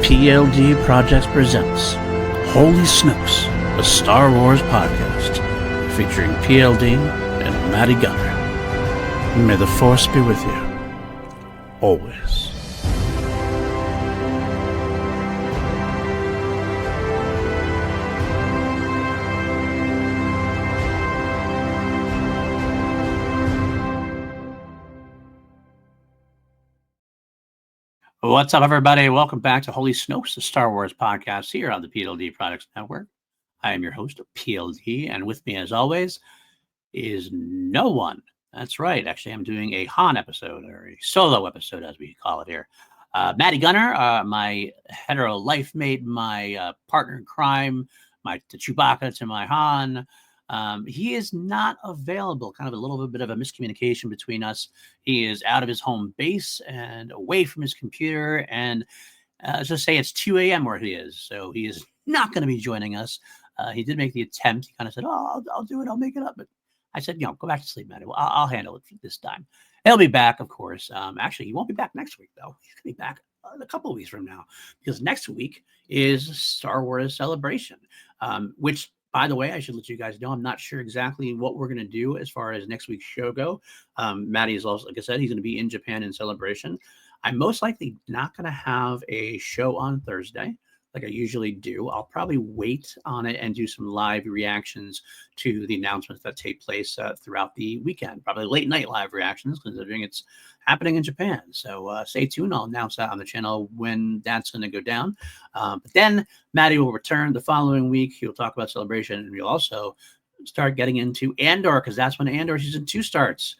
PLD Projects presents Holy Snokes, a Star Wars podcast featuring PLD and Matty Gunner. May the Force be with you, always. What's up, everybody? Welcome back to Holy Snokes, the Star Wars podcast here on the PLD Projects Network. I am your host, PLD, and with me, as always, is no one. That's right. Actually, I'm doing a Han episode, or a solo episode, as we call it here. Matty Gunner, my hetero life mate, my partner in crime, the Chewbacca to my Han. He is not available, kind of a little bit of a miscommunication between us. He is out of his home base and away from his computer. And let's just say it's 2 a.m. where he is. So he is not going to be joining us. He did make the attempt. He kind of said, I'll do it. I'll make it up. But I said, go back to sleep, Matty. Well, I'll handle it this time. He'll be back, of course. Actually, he won't be back next week, though. He's going to be back a couple of weeks from now, because next week is Star Wars Celebration, which, by the way, I should let you guys know, I'm not sure exactly what we're going to do as far as next week's show go. Matty is also, like I said, he's going to be in Japan in Celebration. I'm most likely not going to have a show on Thursday like I usually do. I'll probably wait on it and do some live reactions to the announcements that take place throughout the weekend. Probably late night live reactions, considering it's happening in Japan. So stay tuned. I'll announce that on the channel when that's going to go down. But then Matty will return the following week. He'll talk about Celebration, and we'll also start getting into Andor, because that's when Andor Season 2 starts.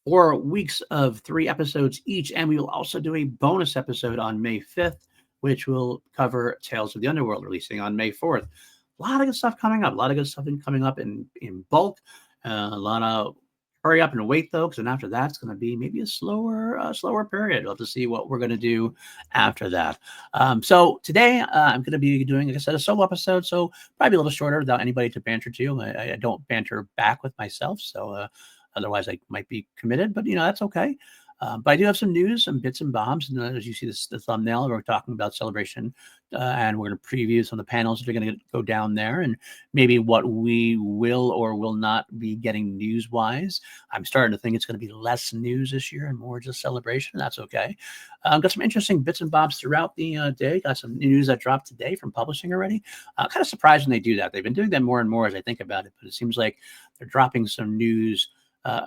4 weeks of 3 episodes each, and we will also do a bonus episode on May 5th, which will cover Tales of the Underworld, releasing on May 4th. A lot of good stuff coming up. A lot of good stuff coming up in bulk. A lot of hurry up and wait, though, because then after that, it's going to be maybe a slower period. We'll have to see what we're going to do after that. So today, I'm going to be doing, like I said, a solo episode, so probably a little shorter without anybody to banter to. I don't banter back with myself, so otherwise I might be committed, but, that's okay. But I do have some news, some bits and bobs. And as you see the thumbnail, we're talking about Celebration, and we're going to preview some of the panels that are going to go down there, and maybe what we will or will not be getting news-wise. I'm starting to think it's going to be less news this year and more just Celebration. That's okay. I've got some interesting bits and bobs throughout the day. Got some news that dropped today from publishing already. Kind of surprised when they do that. They've been doing that more and more as I think about it, but it seems like they're dropping some news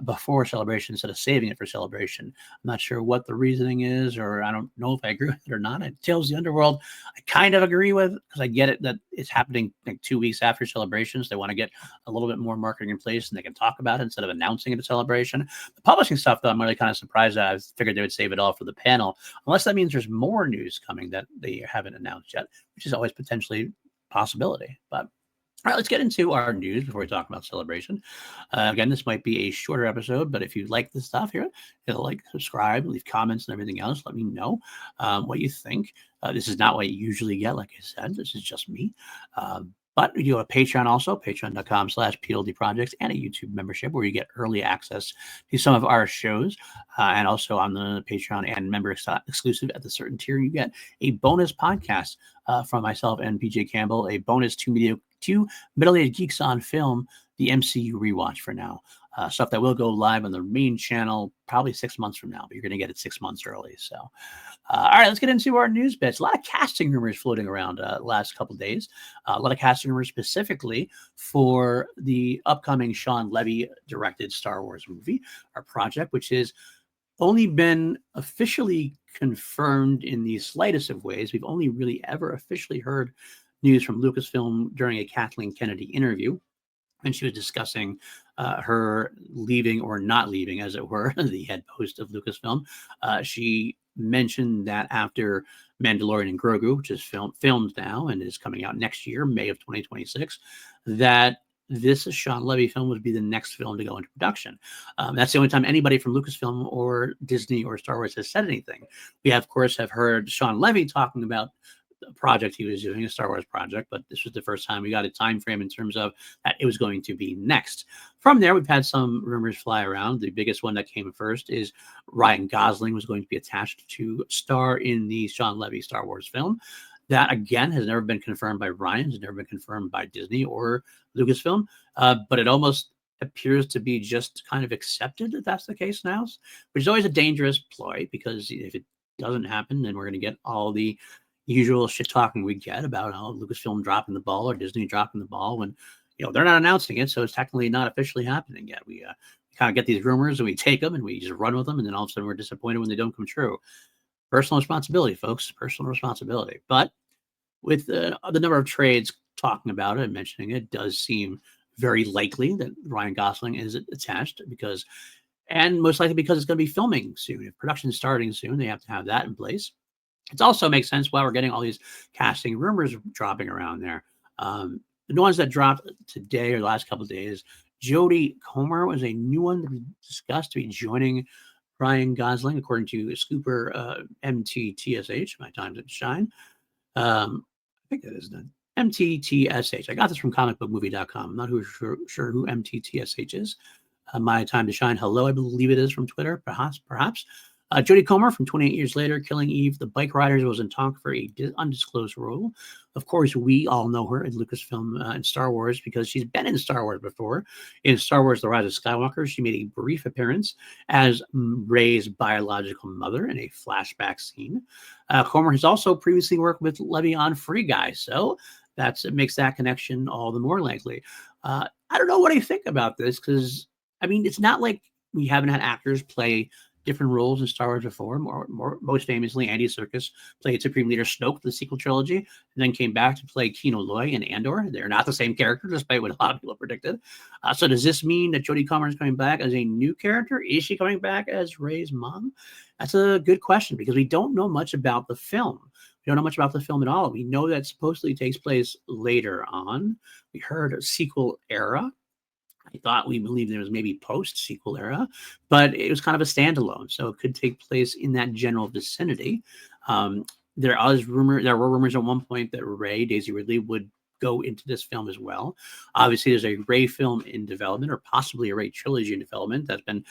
before Celebration instead of saving it for Celebration. I'm not sure what the reasoning is, or I don't know if I agree with it or not. Tales of the Underworld, I kind of agree with, because I get it that it's happening like 2 weeks after Celebrations. They want to get a little bit more marketing in place and they can talk about it instead of announcing it at Celebration. The publishing stuff, though, I'm really kind of surprised that I figured they would save it all for the panel, unless that means there's more news coming that they haven't announced yet, which is always potentially a possibility. But all right, let's get into our news before we talk about Celebration. Again, this might be a shorter episode, but if you like this stuff here, subscribe, leave comments and everything else. Let me know what you think. This is not what you usually get, like I said. This is just me. But we do have a Patreon also, patreon.com/PLD Projects, and a YouTube membership where you get early access to some of our shows. And also on the Patreon and member exclusive at the certain tier, you get a bonus podcast from myself and PJ Campbell, a bonus two middle-aged geeks on film, the MCU rewatch for now. Stuff that will go live on the main channel probably 6 months from now, but you're going to get it 6 months early. So, all right, let's get into our news bits. A lot of casting rumors floating around the last couple of days. A lot of casting rumors specifically for the upcoming Sean Levy-directed Star Wars movie, our project, which has only been officially confirmed in the slightest of ways. We've only really ever officially heard news from Lucasfilm during a Kathleen Kennedy interview, and she was discussing her leaving or not leaving, as it were, the head post of Lucasfilm. She mentioned that after Mandalorian and Grogu, which is filmed now and is coming out next year, May of 2026, that this Sean Levy film would be the next film to go into production. That's the only time anybody from Lucasfilm or Disney or Star Wars has said anything. We, of course, have heard Sean Levy talking about project he was doing, a Star Wars project, but this was the first time we got a time frame in terms of that it was going to be next. From there, we've had some rumors fly around. The biggest one that came first is Ryan Gosling was going to be attached to star in the Sean Levy Star Wars film. That, again, has never been confirmed by Ryan, has never been confirmed by Disney or Lucasfilm, but it almost appears to be just kind of accepted that that's the case now, which is always a dangerous ploy, because if it doesn't happen, then we're going to get all the usual shit talking we get about how Lucasfilm dropping the ball or Disney dropping the ball when they're not announcing it, so it's technically not officially happening yet. We kind of get these rumors and we take them and we just run with them, and then all of a sudden we're disappointed when they don't come true. Personal responsibility, folks. Personal responsibility. But with the number of trades talking about it and mentioning it, does seem very likely that Ryan Gosling is attached, and most likely because it's going to be filming soon. If production is starting soon, they have to have that in place. It also makes sense why we're getting all these casting rumors dropping around there. The ones that dropped today or the last couple of days, Jodie Comer was a new one that we discussed to be joining Ryan Gosling, according to Scooper MTTSH, My Time to Shine. I think that is the MTTSH. I got this from comicbookmovie.com. I'm not sure who MTTSH is. My Time to Shine. Hello, I believe it is from Twitter, perhaps. Jodie Comer, from 28 Years Later, Killing Eve, The Bike Riders, was in talk for a undisclosed role. Of course, we all know her in Lucasfilm and Star Wars because she's been in Star Wars before. In Star Wars The Rise of Skywalker, she made a brief appearance as Rey's biological mother in a flashback scene. Comer has also previously worked with Levy on Free Guy, so it makes that connection all the more likely. I don't know what I think about this, because, it's not like we haven't had actors play different roles in Star Wars before. Most famously, Andy Serkis played Supreme Leader Snoke, the sequel trilogy, and then came back to play Kino Loy in Andor. They're not the same character, despite what a lot of people predicted. So does this mean that Jodie Comer is coming back as a new character? Is she coming back as Rey's mom? That's a good question, because we don't know much about the film. We don't know much about the film at all. We know that supposedly takes place later on. We heard a sequel era. We believed there was maybe post-sequel era, but it was kind of a standalone, so it could take place in that general vicinity. There were rumors at one point that Daisy Ridley, would go into this film as well. Obviously, there's a Rey film in development, or possibly a Rey trilogy in development, that's been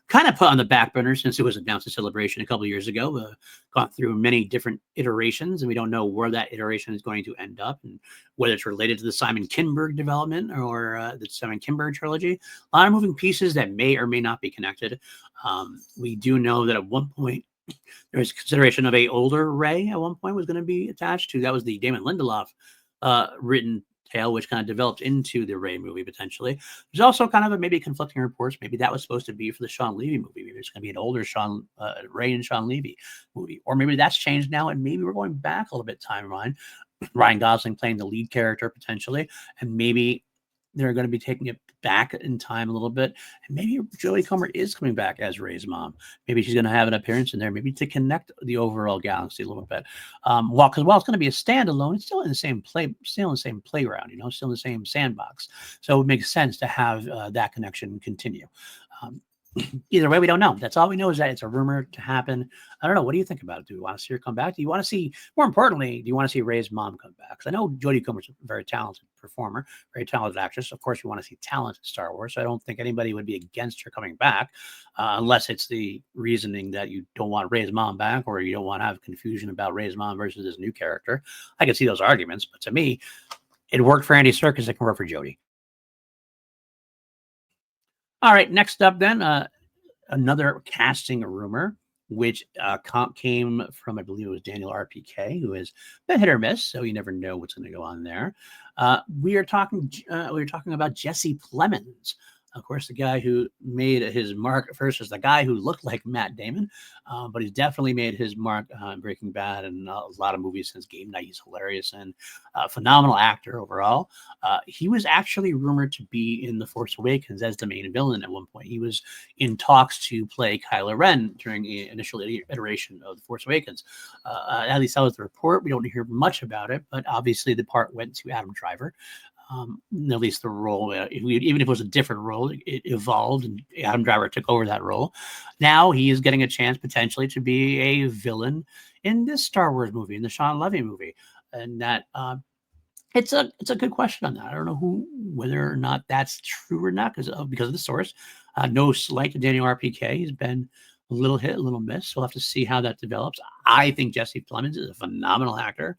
kind of put on the back burner since it was announced at Celebration a couple of years ago. Gone through many different iterations, and we don't know where that iteration is going to end up, and whether it's related to the Simon Kinberg development or the Simon Kinberg trilogy. A lot of moving pieces that may or may not be connected. We do know that at one point there was consideration of a older Rey at one point was going to be attached to. That was the Damon Lindelof written tale, which kind of developed into the Rey movie potentially. There's also kind of maybe conflicting reports. Maybe that was supposed to be for the Sean Levy movie. Maybe it's going to be an older Rey and Sean Levy movie, or maybe that's changed now, and maybe we're going back a little bit timeline. Ryan Gosling playing the lead character potentially, and maybe they're going to be taking it back in time a little bit, and maybe Jodie Comer is coming back as Rey's mom. Maybe she's going to have an appearance in there, maybe to connect the overall galaxy a little bit. While it's going to be a standalone, it's still in the same playground, still in the same sandbox. So it makes sense to have that connection continue. Either way, we don't know. That's all we know, is that it's a rumor to happen. I don't know. What do you think about it? Do you want to see her come back? Do you want to see, more importantly, do you want to see Rey's mom come back? Because I know Jodie Comer's a very talented performer, very talented actress. Of course, we want to see talent in Star Wars. So I don't think anybody would be against her coming back, unless it's the reasoning that you don't want Rey's mom back, or you don't want to have confusion about Rey's mom versus this new character. I can see those arguments, but to me, it worked for Andy Serkis. It can work for Jodie. All right, next up then, another casting rumor, which came from, I believe it was Daniel RPK, who has been hit or miss, so you never know what's going to go on there. We are talking about Jesse Plemons. Of course, the guy who made his mark first is the guy who looked like Matt Damon, but he's definitely made his mark on Breaking Bad and a lot of movies since Game Night. He's hilarious and a phenomenal actor overall. He was actually rumored to be in The Force Awakens as the main villain at one point. He was in talks to play Kylo Ren during the initial iteration of The Force Awakens. At least that was the report. We don't hear much about it, but obviously the part went to Adam Driver. At least the role, even if it was a different role, it evolved and Adam Driver took over that role. Now he is getting a chance potentially to be a villain in this Star Wars movie, in the Sean Levy movie. And that it's a good question on that. I don't know whether or not that's true or not because of the source. No slight to Daniel RPK. He's been a little hit, a little miss. We'll have to see how that develops. I think Jesse Plemons is a phenomenal actor.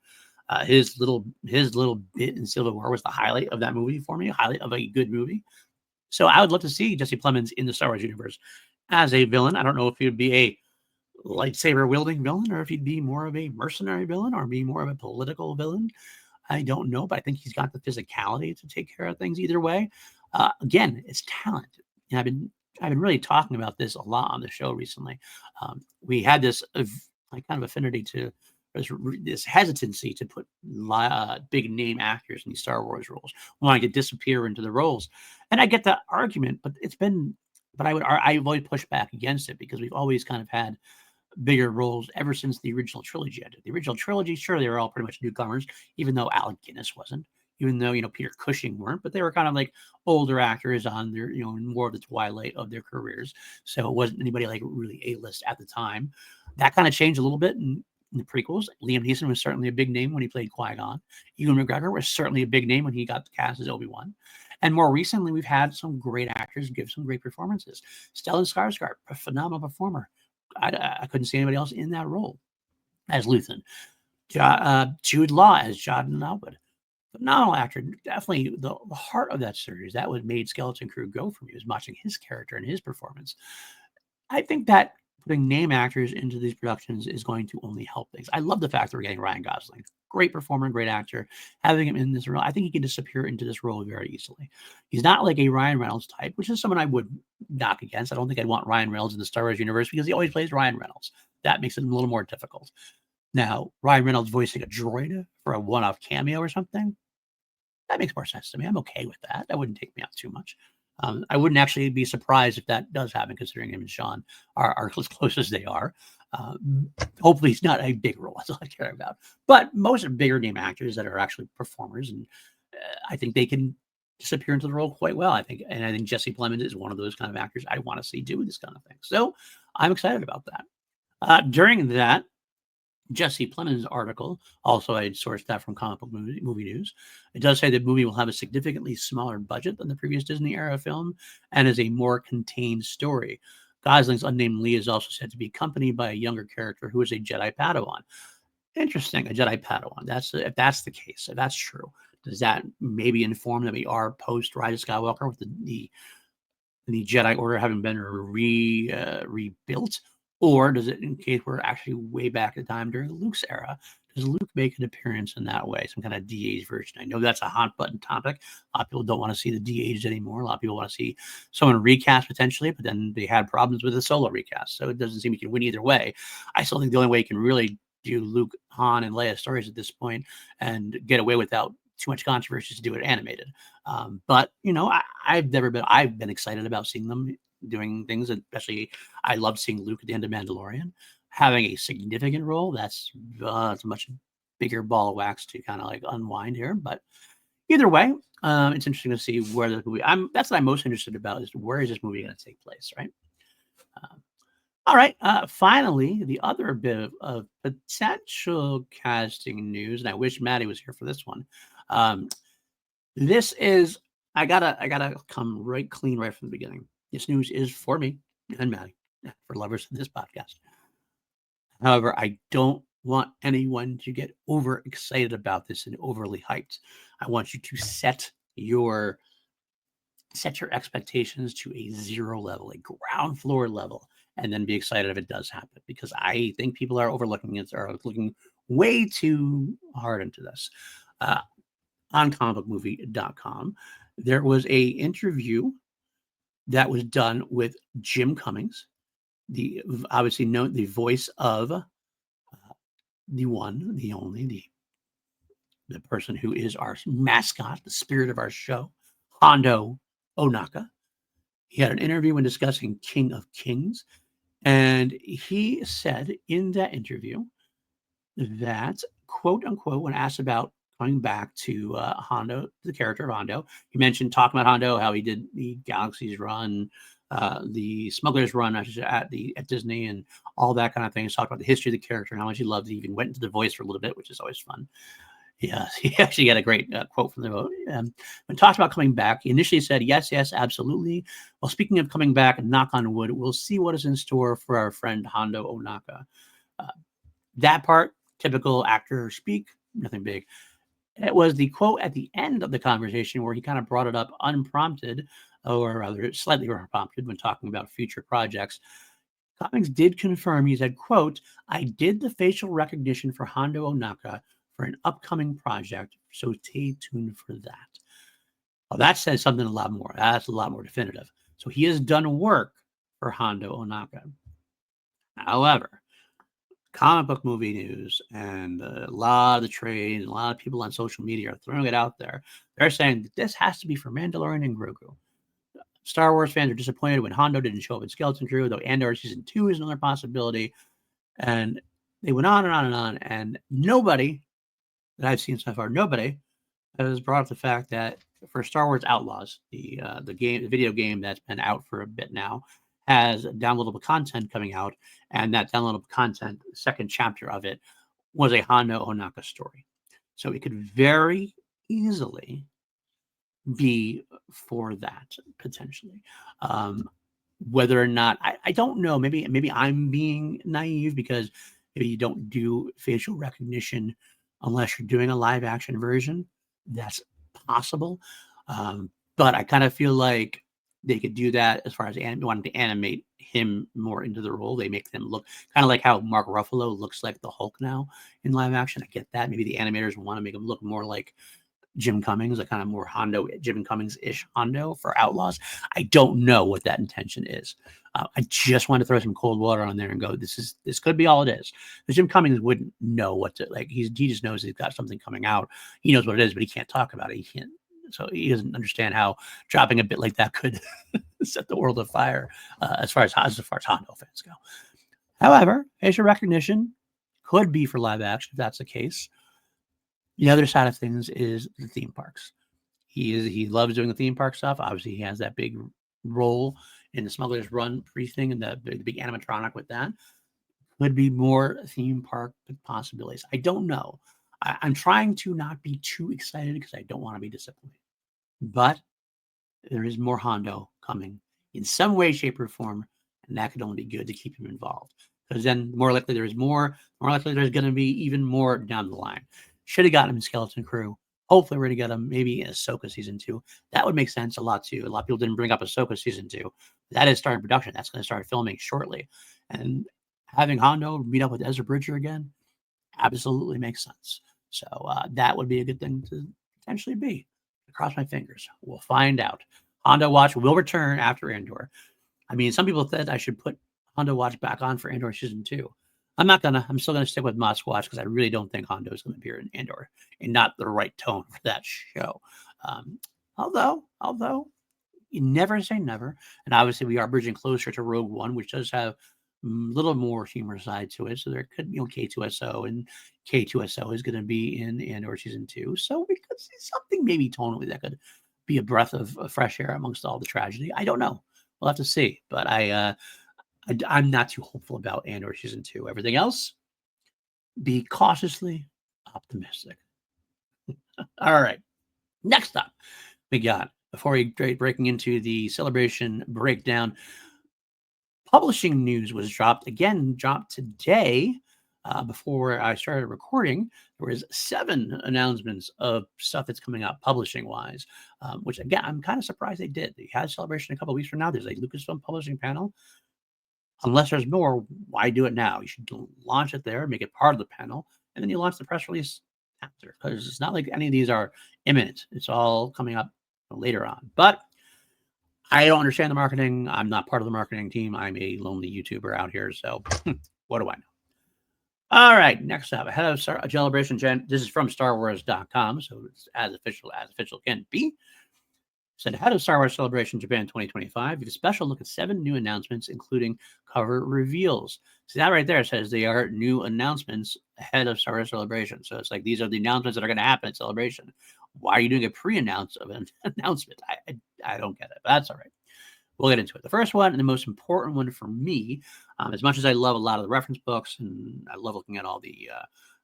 His little bit in Civil War was the highlight of that movie for me, highlight of a good movie. So I would love to see Jesse Plemons in the Star Wars universe as a villain. I don't know if he would be a lightsaber wielding villain or if he'd be more of a mercenary villain or be more of a political villain. I don't know, but I think he's got the physicality to take care of things either way. Again, it's talent. And I've been really talking about this a lot on the show recently. We had this like kind of affinity to this hesitancy to put big name actors in these Star Wars roles, wanting to disappear into the roles. And I get that argument, but I've always pushed back against it because we've always kind of had bigger roles ever since the original trilogy ended. The original trilogy, sure, they were all pretty much newcomers, even though Alec Guinness wasn't, even though, Peter Cushing weren't, but they were kind of like older actors on their, more of the twilight of their careers. So it wasn't anybody like really A-list at the time. That kind of changed a little bit in the prequels. Liam Neeson was certainly a big name when he played Qui-Gon. Ewan McGregor was certainly a big name when he got cast as Obi-Wan. And more recently, we've had some great actors give some great performances. Stellan Skarsgård, a phenomenal performer. I couldn't see anybody else in that role as Luthen. Jude Law as Jordan Elwood. Phenomenal actor. Definitely the heart of that series. That what made Skeleton Crew go for me, was watching his character and his performance. I think that putting name actors into these productions is going to only help things. I love the fact that we're getting Ryan Gosling. Great performer, great actor. Having him in this role, I think he can disappear into this role very easily. He's not like a Ryan Reynolds type, which is someone I would knock against. I don't think I'd want Ryan Reynolds in the Star Wars universe because he always plays Ryan Reynolds. That makes it a little more difficult. Now, Ryan Reynolds voicing a droid for a one-off cameo or something, that makes more sense to me. I'm okay with that. That wouldn't take me out too much. I wouldn't actually be surprised if that does happen, considering him and Sean are as close as they are. Hopefully, he's not a big role. That's all I care about. But most bigger name actors that are actually performers, and I think they can disappear into the role quite well. I think Jesse Plemons is one of those kind of actors I want to see do this kind of thing. So I'm excited about that. During that Jesse Plemons' article, also I had sourced that from Comic Book Movie News. It does say the movie will have a significantly smaller budget than the previous Disney era film and is a more contained story. Gosling's unnamed Lee is also said to be accompanied by a younger character who is a Jedi Padawan. Interesting, a Jedi Padawan. If that's the case, if that's true, does that maybe inform that we are post Rise of Skywalker with the Jedi Order having been rebuilt? Or does it indicate we're actually way back in time during Luke's era? Does Luke make an appearance in that way, some kind of de-aged version? I know that's a hot button topic. A lot of people don't want to see the de-aged anymore. A lot of people want to see someone recast potentially, but then they had problems with the Solo recast. So it doesn't seem you can win either way. I still think the only way you can really do Luke, Han, and Leia stories at this point and get away without too much controversy is to do it animated. But I've been excited about seeing them doing things, especially I loved seeing Luke at the end of Mandalorian. Having a significant role, that's a much bigger ball of wax to kind of like unwind here. But either way, it's interesting to see where the movie. That's what I'm most interested about is where is this movie going to take place, right? All right. Finally, the other bit of potential casting news, and I wish Maddie was here for this one. This is I gotta come right clean right from the beginning. This news is for me and Maddie, for lovers of this podcast. However, I don't want anyone to get over excited about this and overly hyped. I want you to set your expectations to a 0 level, a ground floor level, and then be excited if it does happen, because I think people are overlooking it or looking way too hard into this. On comicbookmovie.com, there was a interview that was done with Jim Cummings, the obviously known the voice of the one, the only, the person who is our mascot, the spirit of our show, Hondo Ohnaka. He had an interview when discussing King of Kings, and he said in that interview that, quote unquote, when asked about coming back to Hondo, the character of Hondo, he mentioned talking about Hondo, how he did the Galaxy's Run, the Smuggler's Run at Disney, and all that kind of thing. He talked about the history of the character and how much he loved it. He even went into the voice for a little bit, which is always fun. Yeah, he actually got a great quote from the vote. When talked about coming back, he initially said, yes, yes, absolutely. Well, speaking of coming back, knock on wood, we'll see what is in store for our friend Hondo Onaka. Uh, that part, typical actor speak, nothing big. It was the quote at the end of the conversation where he kind of brought it up unprompted, or rather slightly unprompted when talking about future projects. Comics did confirm, he said, quote, I did the facial recognition for Hondo Onaka for an upcoming project, so stay tuned for that. Well, that says something a lot more. That's a lot more definitive. So he has done work for Hondo Onaka. However, comic book movie news and a lot of the trade and a lot of people on social media are throwing it out there. They're saying that this has to be for Mandalorian and Grogu. Star Wars fans are disappointed when Hondo didn't show up in Skeleton Crew, though Andor Season 2 is another possibility. And they went on and on and on, and nobody that I've seen so far, nobody has brought up the fact that for Star Wars Outlaws, the video game that's been out for a bit now, has downloadable content coming out, and that downloadable content, the second chapter of it, was a Hondo Onaka story. So it could very easily be for that potentially. Whether or not I don't know, maybe I'm being naive because maybe you don't do facial recognition unless you're doing a live action version. That's possible. But I kind of feel like they could do that as far as wanting to animate him more into the role. They make them look kind of like how Mark Ruffalo looks like the Hulk now in live action. I get that. Maybe the animators want to make him look more like Jim Cummings, a kind of more Hondo, Jim Cummings-ish Hondo for Outlaws. I don't know what that intention is. I just want to throw some cold water on there and go, this could be all it is. Because Jim Cummings wouldn't know what to like. He just knows he's got something coming out. He knows what it is, but he can't talk about it. He can't. So he doesn't understand how dropping a bit like that could set the world afire as far as Hondo fans go. However, facial recognition could be for live action if that's the case. The other side of things is the theme parks. He loves doing the theme park stuff. Obviously, he has that big role in the Smuggler's Run thing and the big animatronic with that. Could be more theme park possibilities. I don't know. I'm trying to not be too excited because I don't want to be disappointed. But there is more Hondo coming in some way, shape, or form, and that could only be good to keep him involved. Because then more likely there's going to be even more down the line. Should have gotten him in Skeleton Crew. Hopefully, we're going to get him maybe in Ahsoka Season 2. That would make sense a lot, too. A lot of people didn't bring up Ahsoka Season 2. That is starting production. That's going to start filming shortly. And having Hondo meet up with Ezra Bridger again absolutely makes sense. So that would be a good thing to potentially be. Cross my fingers. We'll find out. Hondo Watch will return after Andor. I mean, some people said I should put Hondo Watch back on for Andor Season 2. I'm still gonna stick with Must Watch because I really don't think Hondo is gonna appear in Andor and not the right tone for that show. Although you never say never, and obviously we are bridging closer to Rogue One, which does have a little more humor side to it. So there could be K2SO, and K2SO is going to be in Andor Season 2. So we could see something maybe tonally that could be a breath of fresh air amongst all the tragedy. I don't know. We'll have to see. But I'm not too hopeful about Andor Season 2. Everything else, be cautiously optimistic. All right. Next up, we got, before we breaking into the celebration breakdown, publishing news was dropped today. Before I started recording, there was 7 announcements of stuff that's coming out publishing-wise, which, again, I'm kind of surprised they did. They had a celebration a couple of weeks from now. There's a Lucasfilm publishing panel. Unless there's more, why do it now? You should launch it there, make it part of the panel, and then you launch the press release after, because it's not like any of these are imminent. It's all coming up later on. But I don't understand the marketing. I'm not part of the marketing team. I'm a lonely YouTuber out here, so what do I know? All right, next up, ahead of Celebration Gen. This is from StarWars.com, so it's as official can be. Said ahead of Star Wars Celebration Japan 2025, we have a special look at 7 new announcements, including cover reveals. See, that right there says they are new announcements ahead of Star Wars Celebration. So it's like these are the announcements that are going to happen at Celebration. Why are you doing a pre-announce of an announcement? I don't get it, but that's all right. We'll get into it. The first one, and the most important one for me, as much as I love a lot of the reference books and I love looking at all the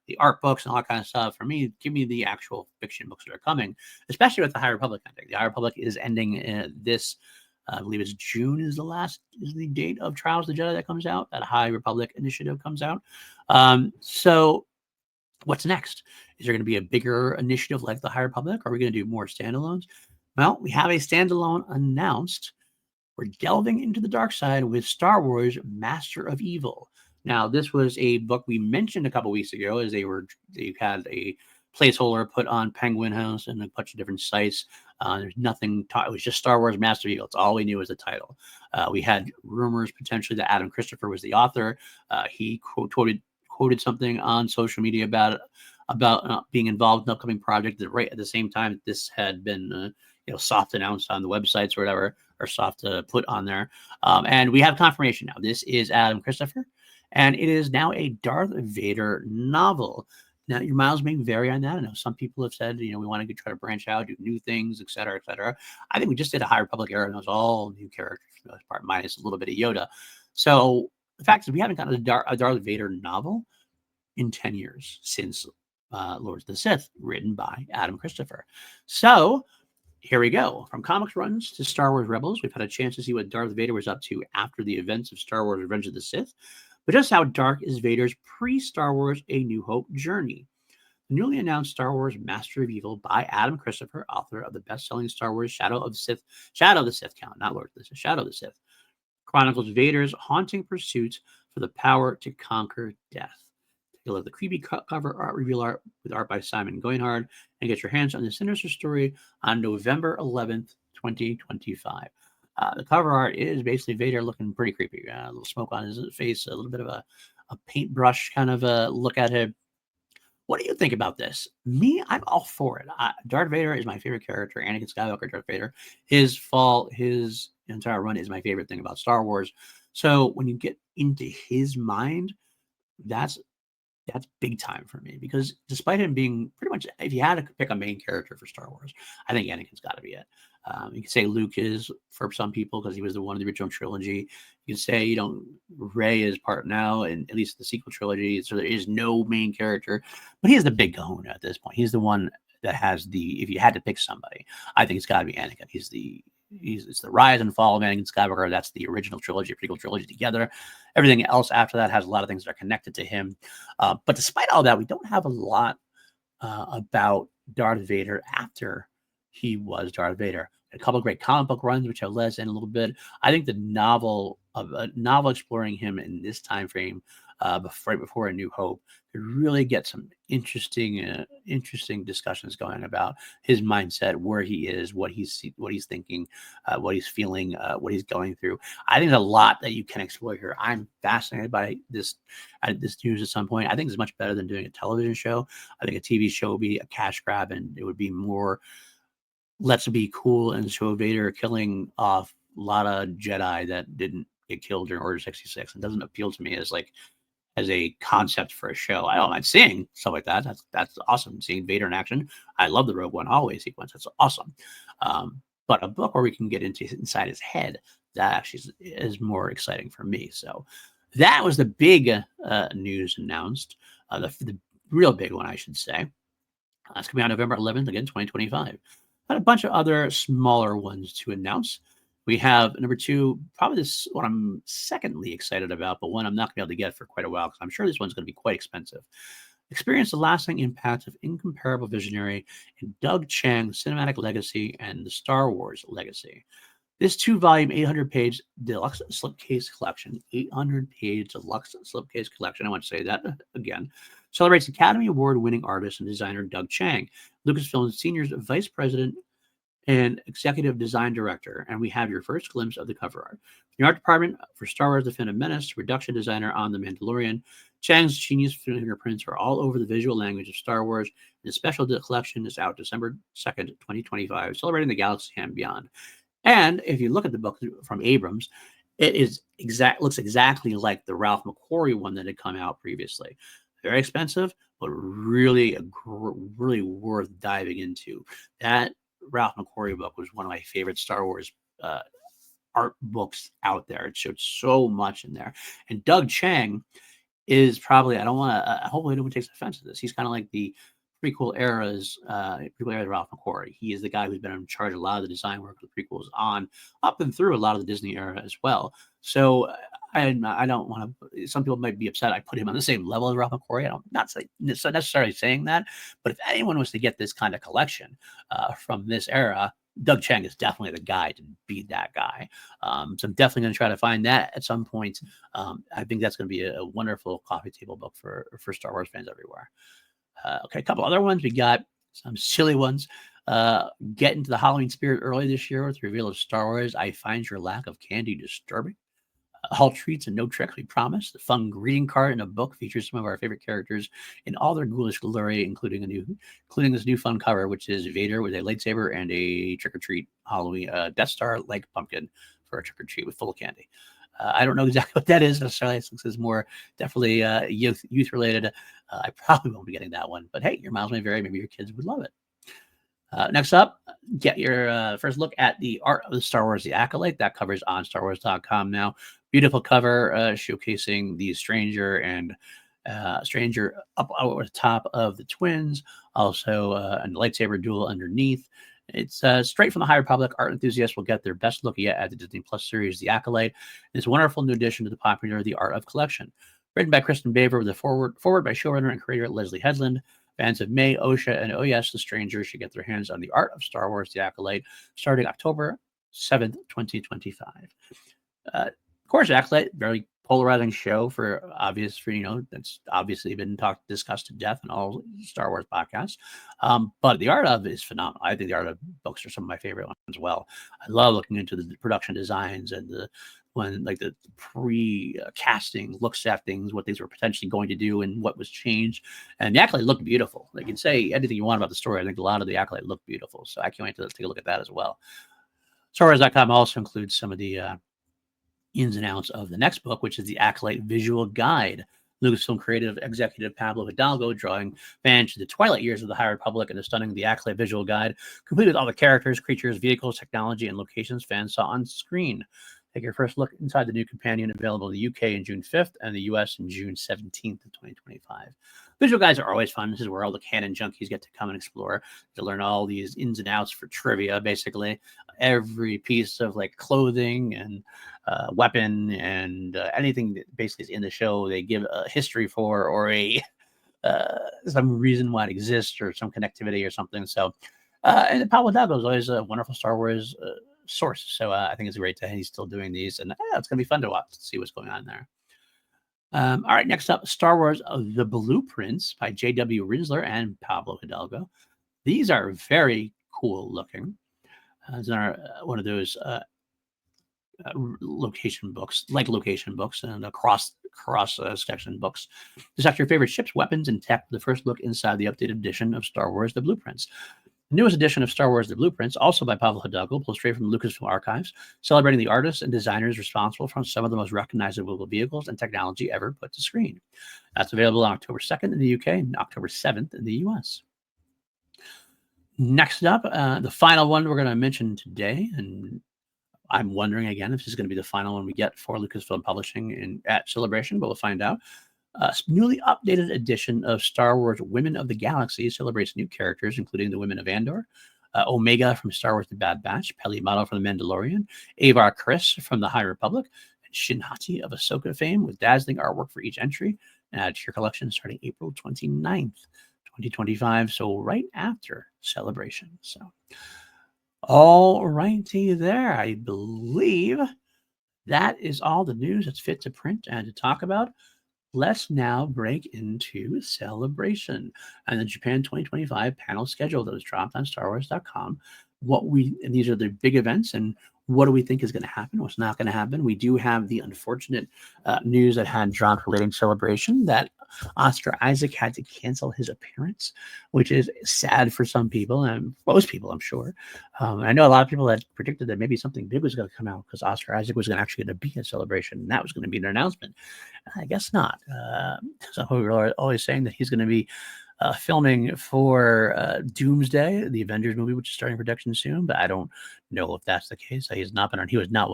the art books and all that kind of stuff. For me, give me the actual fiction books that are coming, especially with the High Republic ending. The High Republic is ending this. I believe it's June is the date of Trials of the Jedi that comes out. That High Republic initiative comes out. So what's next? Is there going to be a bigger initiative like the High Republic? Are we going to do more standalones? Well, we have a standalone announced. We're delving into the dark side with Star Wars Master of Evil. Now, this was a book we mentioned a couple weeks ago as they had a placeholder put on Penguin House and a bunch of different sites. There's nothing, it was just Star Wars Master of Evil. It's all we knew was the title. We had rumors potentially that Adam Christopher was the author. He quoted something on social media about being involved in an upcoming project that right at the same time this had been soft announced on the websites or whatever, or soft put on there. And we have confirmation now. This is Adam Christopher, and it is now a Darth Vader novel. Now, your miles may vary on that. I know some people have said, we want to try to branch out, do new things, et cetera, et cetera. I think we just did a High Republic era, and it was all new characters for the most part, minus a little bit of Yoda. So the fact is we haven't gotten a Darth Vader novel in 10 years since Lords of the Sith, written by Adam Christopher. So here we go. From comics runs to Star Wars Rebels, we've had a chance to see what Darth Vader was up to after the events of Star Wars Revenge of the Sith. But just how dark is Vader's pre-Star Wars A New Hope journey? The newly announced Star Wars Master of Evil by Adam Christopher, author of the best-selling Star Wars Shadow of the Sith count, not Lord of the Sith, Shadow of the Sith, chronicles Vader's haunting pursuit for the power to conquer death. Take a look at the creepy cover art, reveal art with art by Simon Goinhard, and get your hands on the sinister story on November 11th, 2025. The cover art is basically Vader looking pretty creepy. A little smoke on his face, a little bit of a paintbrush kind of a look at him. What do you think about this? Me, I'm all for it. Darth Vader is my favorite character. Anakin Skywalker, Darth Vader. His entire run is my favorite thing about Star Wars. So when you get into his mind, that's big time for me, because despite him being pretty much, if you had to pick a main character for Star Wars, I think Anakin's got to be it. You can say Luke is for some people because he was the one in the original trilogy. You can say, Rey is part now, and at least the sequel trilogy. So there is no main character, but he is the big kahuna at this point. He's the one that has if you had to pick somebody, I think it's got to be Anakin. It's the rise and fall of Anakin Skywalker. That's the original trilogy, prequel trilogy together. Everything else after that has a lot of things that are connected to him. But despite all that, we don't have a lot about Darth Vader after he was Darth Vader. A couple of great comic book runs, which I'll let in a little bit. I think the novel exploring him in this time frame, right before A New Hope, could really get some interesting discussions going about his mindset, where he is, what he's thinking, what he's feeling, what he's going through. I think there's a lot that you can explore here. I'm fascinated by this news at some point. I think it's much better than doing a television show. I think a TV show would be a cash grab, and it would be more, let's be cool and show Vader killing off a lot of Jedi that didn't get killed during Order 66. It doesn't appeal to me as a concept for a show. I don't mind seeing stuff like that. That's awesome. Seeing Vader in action. I love the Rogue One hallway sequence. That's awesome. But a book where we can get inside his head, that actually is more exciting for me. So that was the big news announced. The real big one, I should say. That's coming out November 11th, again, 2025. Had a bunch of other smaller ones to announce. We have number 2, probably this one I'm secondly excited about, but one I'm not going to be able to get for quite a while because I'm sure this one's going to be quite expensive. Experience the lasting impact of incomparable visionary in Doug Chiang's cinematic legacy and the Star Wars legacy. This 2-volume, 800-page deluxe slipcase collection, 800-page deluxe slipcase collection, I want to say that again, celebrates Academy Award-winning artist and designer Doug Chiang, Lucasfilm's senior vice president and executive design director. And we have your first glimpse of the cover art. The art department for Star Wars: The Phantom Menace, reduction designer on The Mandalorian, Chiang's genius fingerprints are all over the visual language of Star Wars. And the special collection is out December 2nd, 2025, celebrating the galaxy and beyond. And if you look at the book from Abrams, it looks exactly like the Ralph McQuarrie one that had come out previously. Very expensive, but really worth diving into. That Ralph McQuarrie book was one of my favorite Star Wars art books out there. It showed so much in there. And Doug Chiang is probably, I don't want to, hopefully no one takes offense to this. He's kind of like the prequel era of Ralph McQuarrie. He is the guy who's been in charge of a lot of the design work of the prequels on up and through a lot of the Disney era as well. So I don't want to. Some people might be upset I put him on the same level as Ralph McQuarrie. I don't not necessarily saying that, but if anyone was to get this kind of collection from this era, Doug Chiang is definitely the guy to beat that guy. So I'm definitely going to try to find that at some point. I think that's going to be a wonderful coffee table book for Star Wars fans everywhere. Okay, a couple other ones. We got some silly ones. Get into the Halloween spirit early this year with the reveal of Star Wars. I find your lack of candy disturbing. All treats and no tricks, we promise. The fun greeting card in a book features some of our favorite characters in all their ghoulish glory, including this new fun cover, which is Vader with a lightsaber and a trick or treat Halloween Death Star like pumpkin for a trick or treat with full of candy. I don't know exactly what that is necessarily, since it's more definitely youth related. I probably won't be getting that one, but hey, your miles may vary. Maybe your kids would love it. Next up, get your first look at the art of the Star Wars The Acolyte. That cover's on StarWars.com now. Beautiful cover showcasing the Stranger and Stranger up over the top of the twins. Also, a lightsaber duel underneath. It's straight from the High Republic. Art enthusiasts will get their best look yet at the Disney Plus series, The Acolyte. It's a wonderful new addition to the popular The Art of collection. Written by Kristen Baver with a forward by showrunner and creator Leslie Headland. Fans of May, Osha, and Oh Yes, The Stranger should get their hands on The Art of Star Wars, The Acolyte, starting October 7th, 2025. Of course, Acolyte, very polarizing show that's obviously been discussed to death in all Star Wars podcasts. But the art of it is phenomenal. I think the art of books are some of my favorite ones as well. I love looking into the production designs and the pre-casting looks at things, what things were potentially going to do and what was changed. And the Acolyte looked beautiful. They can say anything you want about the story. I think a lot of the Acolyte looked beautiful. So I can't wait to take a look at that as well. StarWars.com also includes some of the ins and outs of the next book, which is the Acolyte Visual Guide. Lucasfilm creative executive Pablo Hidalgo drawing fans to the twilight years of the High Republic in a stunning The Acolyte Visual Guide, complete with all the characters, creatures, vehicles, technology, and locations fans saw on screen. Take your first look inside the new companion, available in the UK in June 5th and the US in June 17th of 2025. Visual guides are always fun. This is where all the canon junkies get to come and explore, to learn all these ins and outs for trivia, basically. Every piece of like clothing and weapon and anything that basically is in the show, they give a history for, or a some reason why it exists, or some connectivity or something. So, and Pablo Hidalgo is always a wonderful Star Wars source. So I think it's great that he's still doing these, and it's going to be fun to watch, to see what's going on there. All right, next up, Star Wars The Blueprints by J.W. Rinsler and Pablo Hidalgo. These are very cool looking. These are one of those location books and cross section books. Select your favorite ships, weapons, and tech with the first look inside the updated edition of Star Wars The Blueprints. The newest edition of Star Wars The Blueprints, also by Pablo Hidalgo, pulls straight from the Lucasfilm archives, celebrating the artists and designers responsible for some of the most recognizable vehicles and technology ever put to screen. That's available on October 2nd in the UK and October 7th in the US. Next up, the final one we're going to mention today, and I'm wondering again if this is going to be the final one we get for Lucasfilm Publishing at Celebration, but we'll find out. A newly updated edition of Star Wars Women of the Galaxy celebrates new characters, including the Women of Andor, Omega from Star Wars The Bad Batch, Peli Motto from The Mandalorian, Avar Kriss from The High Republic, and Shin Hati of Ahsoka fame, with dazzling artwork for each entry. Add to your collection starting April 29th, 2025, so right after Celebration. So, all righty there. I believe that is all the news that's fit to print and to talk about. Let's now break into Celebration and the Japan 2025 panel schedule that was dropped on StarWars.com. And these are the big events, and what do we think is going to happen? What's not going to happen? We do have the unfortunate news that had dropped relating to Celebration that Oscar Isaac had to cancel his appearance, which is sad for some people, and most people, I'm sure. I know a lot of people that predicted that maybe something big was going to come out because Oscar Isaac was actually going to be at Celebration, and that was going to be an announcement. I guess not. So we were always saying that he's going to be filming for Doomsday, the Avengers movie, which is starting production soon, but I don't know if that's the case. He was not one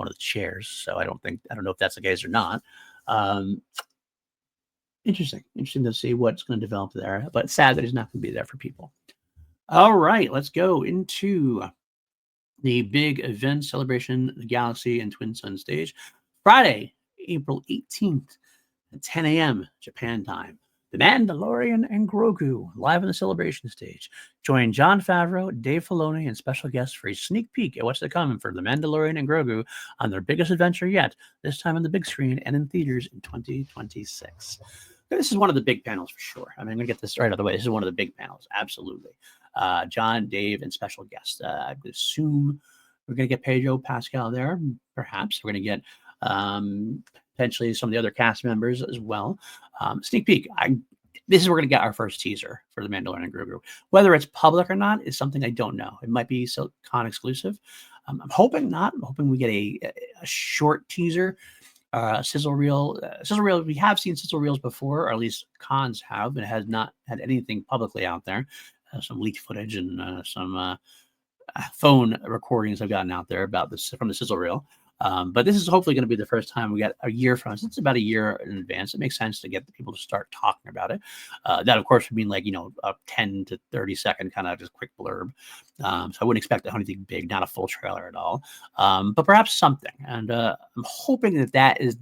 of the chairs, so I don't know if that's the case or not. Interesting to see what's going to develop there. But sad that he's not going to be there for people. All right, let's go into the big event celebration, the Galaxy and Twin Sun stage, Friday, April 18th at 10 a.m. Japan time. The Mandalorian and Grogu live on the celebration stage. Join Jon Favreau, Dave Filoni, and special guests for a sneak peek at what's to come for The Mandalorian and Grogu on their biggest adventure yet, this time on the big screen and in theaters in 2026. This is one of the big panels for sure. I mean, I'm going to get this right out of the way. This is one of the big panels, absolutely. John, Dave, and special guests. I would assume we're going to get Pedro Pascal there, perhaps. We're going to get potentially some of the other cast members as well. Sneak peek. This is where we're going to get our first teaser for The Mandalorian and Grogu. Whether it's public or not is something I don't know. It might be con exclusive. I'm hoping not. I'm hoping we get a short teaser, sizzle reel. Sizzle reel. We have seen sizzle reels before, or at least cons have, but it has not had anything publicly out there. Some leaked footage and some phone recordings I've gotten out there about this from the sizzle reel. But this is hopefully going to be the first time we get a year from us. It's about a year in advance. It makes sense to get the people to start talking about it. That, of course, would mean like, a 10 to 30 second kind of just quick blurb. So I wouldn't expect anything big, not a full trailer at all. But perhaps something. And I'm hoping that is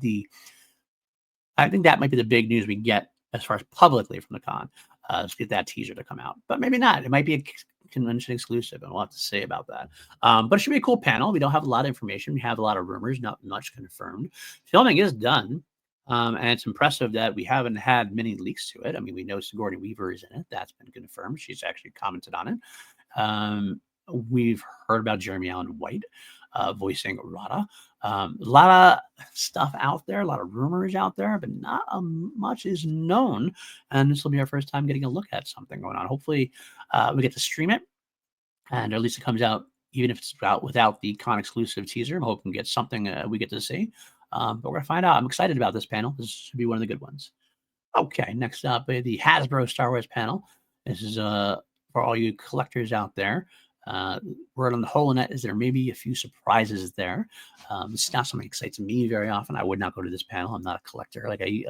I think that might be the big news we get as far as publicly from the con. Let's get that teaser to come out. But maybe not. It might be a convention exclusive, and we'll have to say about that. But it should be a cool panel. We don't have a lot of information. We have a lot of rumors, not much confirmed. Filming is done, and it's impressive that we haven't had many leaks to it. I mean, we know Sigourney Weaver is in it. That's been confirmed. She's actually commented on it. We've heard about Jeremy Allen White voicing Rada. A lot of stuff out there, a lot of rumors out there, but not much is known. And this will be our first time getting a look at something going on. Hopefully, we get to stream it, and at least it comes out, even if it's out without the con exclusive teaser. I'm hoping to get something we get to see. But we're going to find out. I'm excited about this panel. This should be one of the good ones. Okay, next up, the Hasbro Star Wars panel. This is for all you collectors out there. Word on the holonet is there may be a few surprises there. It's not something that excites me very often. I would not go to this panel. I'm not a collector. Like I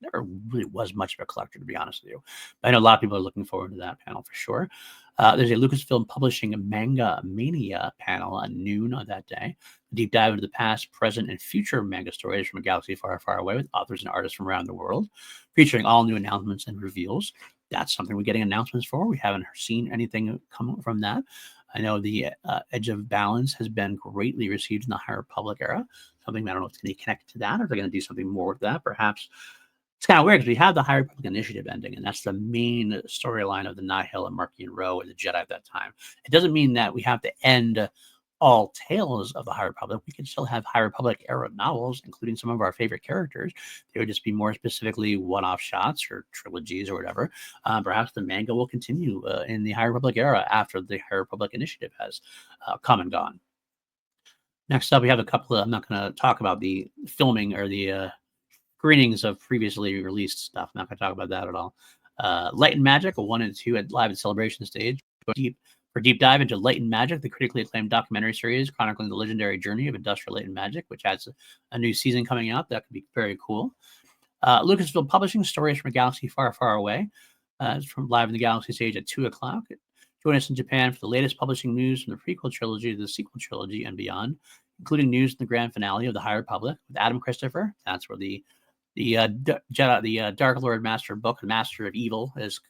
never really was much of a collector, to be honest with you. But I know a lot of people are looking forward to that panel for sure. There's a Lucasfilm Publishing Manga Mania panel at noon on that day. A deep dive into the past, present, and future manga stories from a galaxy far, far away with authors and artists from around the world, featuring all new announcements and reveals. That's something we're getting announcements for. We haven't seen anything come from that. I know the Edge of Balance has been greatly received in the High Republic era. Something I don't know if it's going to connect to that, or if they're going to do something more with that. Perhaps it's kind of weird because we have the High Republic Initiative ending, and that's the main storyline of the Nihil and Markian Row and the Jedi at that time. It doesn't mean that we have to end all tales of the High Republic. We can still have High Republic era novels, including some of our favorite characters. They would just be more specifically one-off shots or trilogies or whatever. Perhaps the manga will continue in the High Republic era after the High Republic Initiative has come and gone. Next up, we have a couple of, I'm not going to talk about the filming or the screenings of previously released stuff. I'm not going to talk about that at all. Light and Magic, a 1 and 2 at live at Celebration stage. For deep dive into Light and Magic, the critically acclaimed documentary series chronicling the legendary journey of industrial light and magic, which has a new season coming out. That could be very cool. Lucasfilm Publishing, Stories from a Galaxy Far, Far Away. From live in the Galaxy stage at 2 o'clock. Join us in Japan for the latest publishing news from the prequel trilogy to the sequel trilogy and beyond, including news from the grand finale of the High Republic with Adam Christopher. That's where the Jedi, the Dark Lord Master of Book, the Master of Evil, is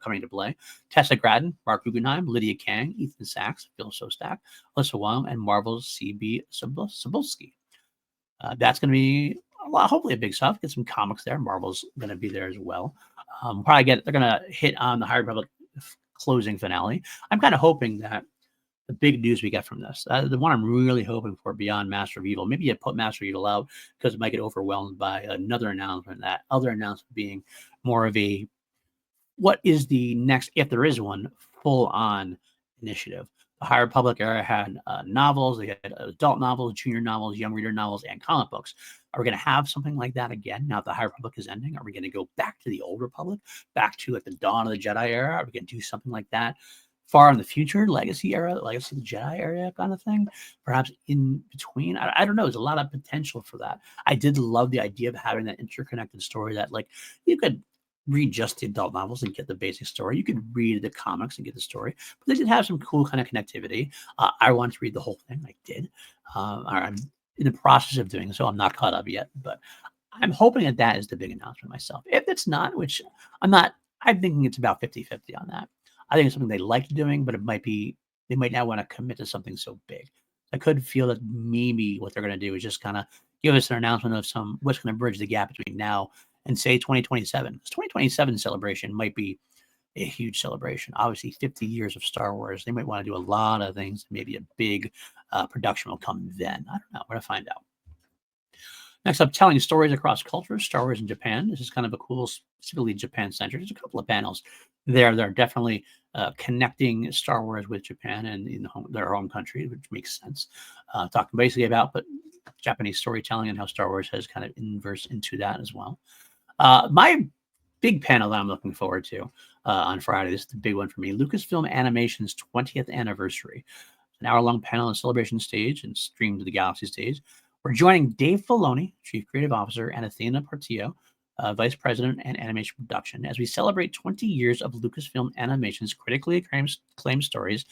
coming to play. Tessa Gradden, Mark Guggenheim, Lydia Kang, Ethan Sachs, Phil Szostak, Alyssa Wong, and Marvel's C.B. Cebulski. That's going to be a lot, hopefully a big stuff. Get some comics there. Marvel's going to be there as well. They're going to hit on the High Republic closing finale. I'm kind of hoping that the big news we get from this, the one I'm really hoping for beyond Master of Evil, maybe you put Master of Evil out because it might get overwhelmed by another announcement, that other announcement being more of a, what is the next, if there is one, full-on initiative. The High Republic era had novels, they had adult novels, junior novels, young reader novels, and comic books. Are we going to have something like that again now that the High Republic is ending? Are we going to go back to the Old Republic, back to at the dawn of the Jedi era? Are we going to do something like that far in the future, Legacy era, Legacy of the Jedi area kind of thing, perhaps in between. I don't know. There's a lot of potential for that. I did love the idea of having that interconnected story that, like, you could read just the adult novels and get the basic story. You could read the comics and get the story, but they did have some cool kind of connectivity. I wanted to read the whole thing. I did. I'm in the process of doing so. I'm not caught up yet, but I'm hoping that that is the big announcement myself. If it's not, which I'm not, I'm thinking it's about 50-50 on that. I think it's something they like doing, but it might be, they might not want to commit to something so big. I could feel that maybe what they're going to do is just kind of give us an announcement of what's going to bridge the gap between now and say 2027. Because 2027 celebration might be a huge celebration. Obviously, 50 years of Star Wars. They might want to do a lot of things. Maybe a big production will come then. I don't know. We're going to find out. Next up, telling stories across cultures, Star Wars in Japan. This is kind of a cool, specifically Japan-centered. There's a couple of panels there that are definitely connecting Star Wars with Japan and in their home country, which makes sense. Talking basically about Japanese storytelling and how Star Wars has kind of inverse into that as well. My big panel that I'm looking forward to on Friday, this is the big one for me, Lucasfilm Animation's 20th anniversary. An hour-long panel on Celebration stage and streamed to the Galaxy stage. We're joining Dave Filoni, Chief Creative Officer, and Athena Portillo, Vice President and Animation Production, as we celebrate 20 years of Lucasfilm Animation's critically acclaimed stories,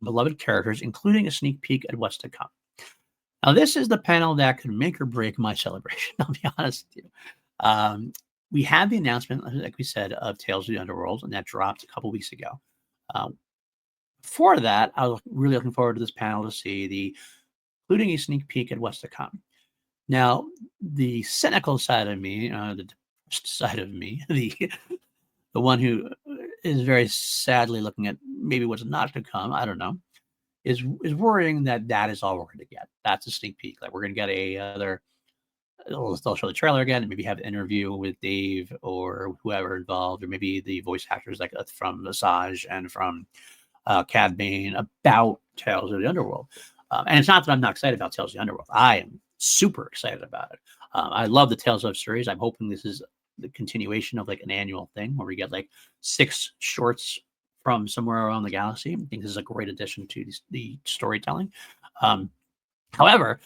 beloved characters, including a sneak peek at what's to come. Now, this is the panel that could make or break my celebration, I'll be honest with you. We had the announcement, like we said, of Tales of the Underworld, and that dropped a couple weeks ago. Before that, I was really looking forward to this panel to see including a sneak peek at what's to come. Now, the cynical side of me, the depressed side of me, the one who is very sadly looking at maybe what's not to come, I don't know, is worrying that is all we're going to get. That's a sneak peek. Like, we're going to get they'll show the trailer again and maybe have an interview with Dave or whoever involved, or maybe the voice actors like from Asajj and from Cad Bane about Tales of the Underworld. And it's not that I'm not excited about Tales of the Underworld. I am super excited about it. I love the Tales of series. I'm hoping this is the continuation of like an annual thing where we get like 6 shorts from somewhere around the galaxy. I think this is a great addition to the storytelling. However,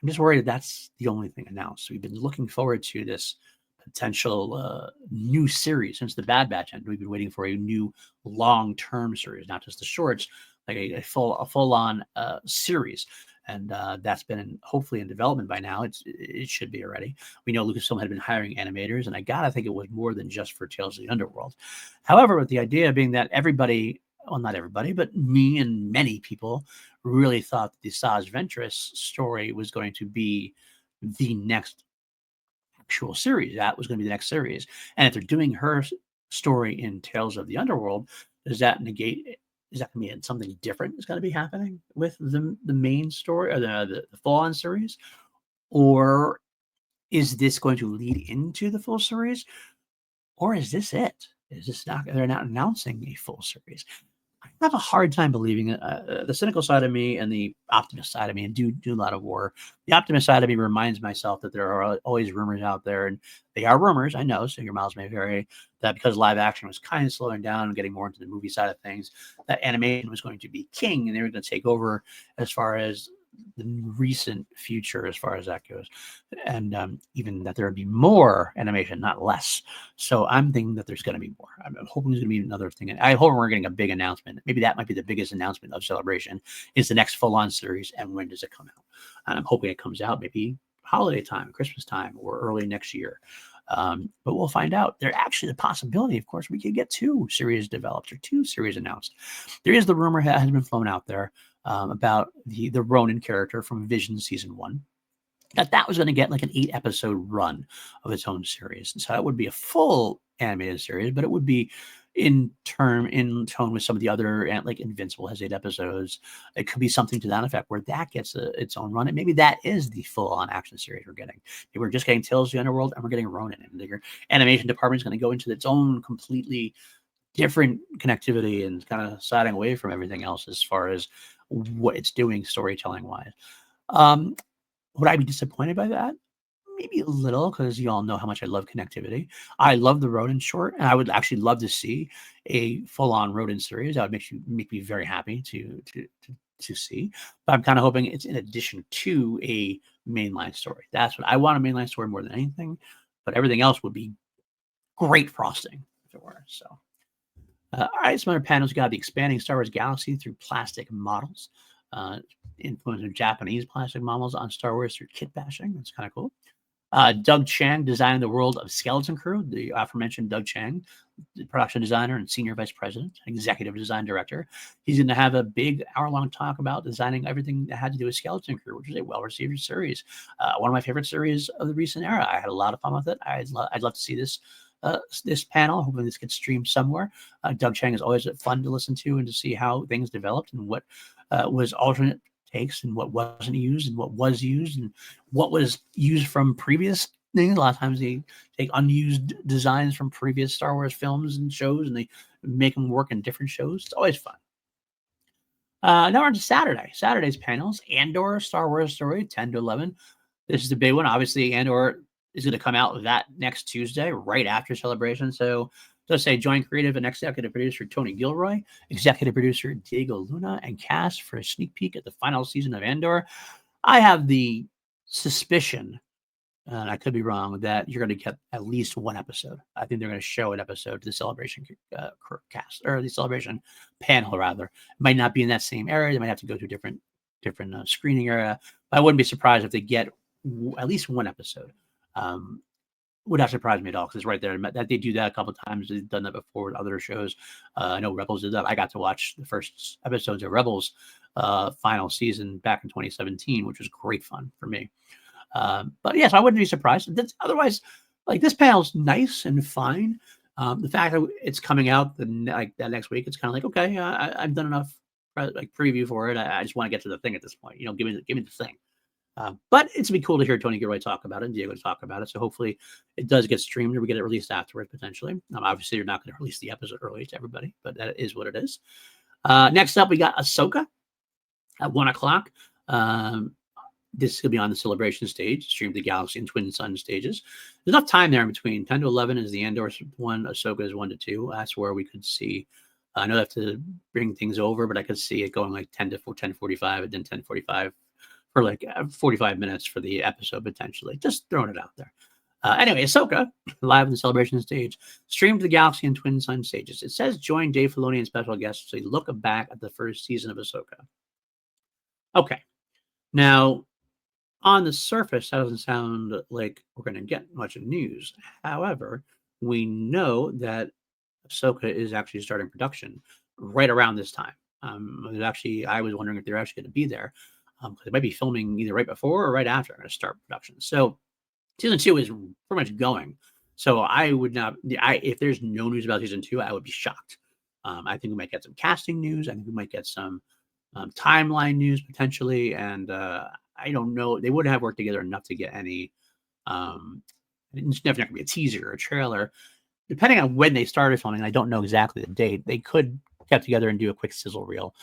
I'm just worried that's the only thing announced. We've been looking forward to this potential new series since the Bad Batch ended. We've been waiting for a new long-term series, not just the shorts, like a full-on series. And that's been hopefully in development by now. It should be already. We know Lucasfilm had been hiring animators, and I gotta think it was more than just for Tales of the Underworld. However, with the idea being that everybody, well, not everybody, but me and many people really thought that the Asajj Ventress story was going to be the next actual series. That was going to be the next series. And if they're doing her story in Tales of the Underworld, does that negate? Is that going to be something different is going to be happening with the main story or the full-on series? Or is this going to lead into the full series? Or is this it? Is this not, they're not announcing a full series? I have a hard time believing it. The cynical side of me and the optimist side of me, and do a lot of war. The optimist side of me reminds myself that there are always rumors out there, and they are rumors, I know, so your miles may vary, that because live action was kind of slowing down and getting more into the movie side of things, that animation was going to be king, and they were going to take over as far as the recent future, as far as that goes. And even that there would be more animation, not less. So I'm thinking that there's going to be more. I'm hoping there's going to be another thing. And I hope we're getting a big announcement. Maybe that might be the biggest announcement of Celebration is the next full-on series, and when does it come out? And I'm hoping it comes out maybe holiday time, Christmas time, or early next year. But we'll find out. There's actually the possibility, of course, we could get 2 series developed or 2 series announced. There is the rumor that has been flown out there about the Ronin character from Vision Season 1, that was going to get like an 8-episode run of its own series. And so that would be a full animated series, but it would be in tone with some of the other, like Invincible has 8 episodes. It could be something to that effect where that gets its own run. And maybe that is the full-on action series we're getting. Maybe we're just getting Tales of the Underworld and we're getting Ronin. And the animation department is going to go into its own completely different connectivity and kind of siding away from everything else as far as what it's doing storytelling wise. Would I be disappointed by that? maybe a little, because you all know how much I love connectivity. I love the Rodin short, and I would actually love to see a full-on Rodin series. That would make me very happy to see. But I'm kind of hoping it's in addition to a mainline story. That's what I want, a mainline story more than anything. But everything else would be great frosting, if it were. So, all right, some other panels. We got the expanding Star Wars galaxy through plastic models. Influence of Japanese plastic models on Star Wars through kit bashing. That's kind of cool. Doug Chang designing the world of Skeleton Crew, the aforementioned Doug Chang, the production designer and senior vice president, executive design director. He's going to have a big hour-long talk about designing everything that had to do with Skeleton Crew, which is a well-received series. One of my favorite series of the recent era. I had a lot of fun with it. I'd love to see this panel. Hopefully this gets streamed somewhere. Doug Chang is always fun to listen to and to see how things developed and what was alternate takes and what wasn't used and what was used and what was used from previous things. A lot of times they take unused designs from previous Star Wars films and shows and they make them work in different shows. It's always fun. Now we're on to Saturday. Saturday's panels. Andor, Star Wars Story, 10 to 11. This is the big one. Obviously, Andor is going to come out that next Tuesday, right after Celebration. So let's say join creative and executive producer Tony Gilroy, executive producer Diego Luna, and cast for a sneak peek at the final season of Andor. I have the suspicion, and I could be wrong, that you're going to get at least one episode. I think they're going to show an episode to the Celebration cast, or the Celebration panel, rather. It might not be in that same area. They might have to go to a different screening area. But I wouldn't be surprised if they get at least one episode. Would not surprise me at all, because it's right there. That they do that a couple of times. They've done that before with other shows. I know Rebels did that. I got to watch the first episodes of Rebels final season back in 2017, which was great fun for me. But yes, I wouldn't be surprised. Otherwise, like, this panel's nice and fine. The fact that it's coming out that next week, it's kind of like, okay, I've done enough preview for it. I just want to get to the thing at this point. Give me the thing. But it's be cool to hear Tony Gilroy talk about it and Diego talk about it. So hopefully it does get streamed or we get it released afterwards, potentially. Obviously, you're not going to release the episode early to everybody, but that is what it is. Next up, we got Ahsoka at 1 o'clock. This is going to be on the Celebration stage, streamed the Galaxy and Twin Sun stages. There's enough time there in between. 10 to 11 is the Andor one. Ahsoka is 1 to 2. That's where we could see. I know I have to bring things over, but I could see it going like 10 to 10:45 and then 10:45 for like 45 minutes for the episode, potentially. Just throwing it out there. Anyway, Ahsoka, live on the Celebration stage, streamed to the Galaxy and Twin Sun stages. It says join Dave Filoni and special guests to look back at the first season of Ahsoka. Okay. Now, on the surface, that doesn't sound like we're going to get much news. However, we know that Ahsoka is actually starting production right around this time. I was wondering if they're actually going to be there. Because they might be filming either right before or right after I'm going to start production. So season 2 is pretty much going. So I would not, if there's no news about season 2, I would be shocked. I think we might get some casting news. I think we might get some timeline news potentially. And I don't know. They wouldn't have worked together enough to get any, it's never going to be a teaser or a trailer. Depending on when they started filming, I don't know exactly the date. They could get together and do a quick sizzle reel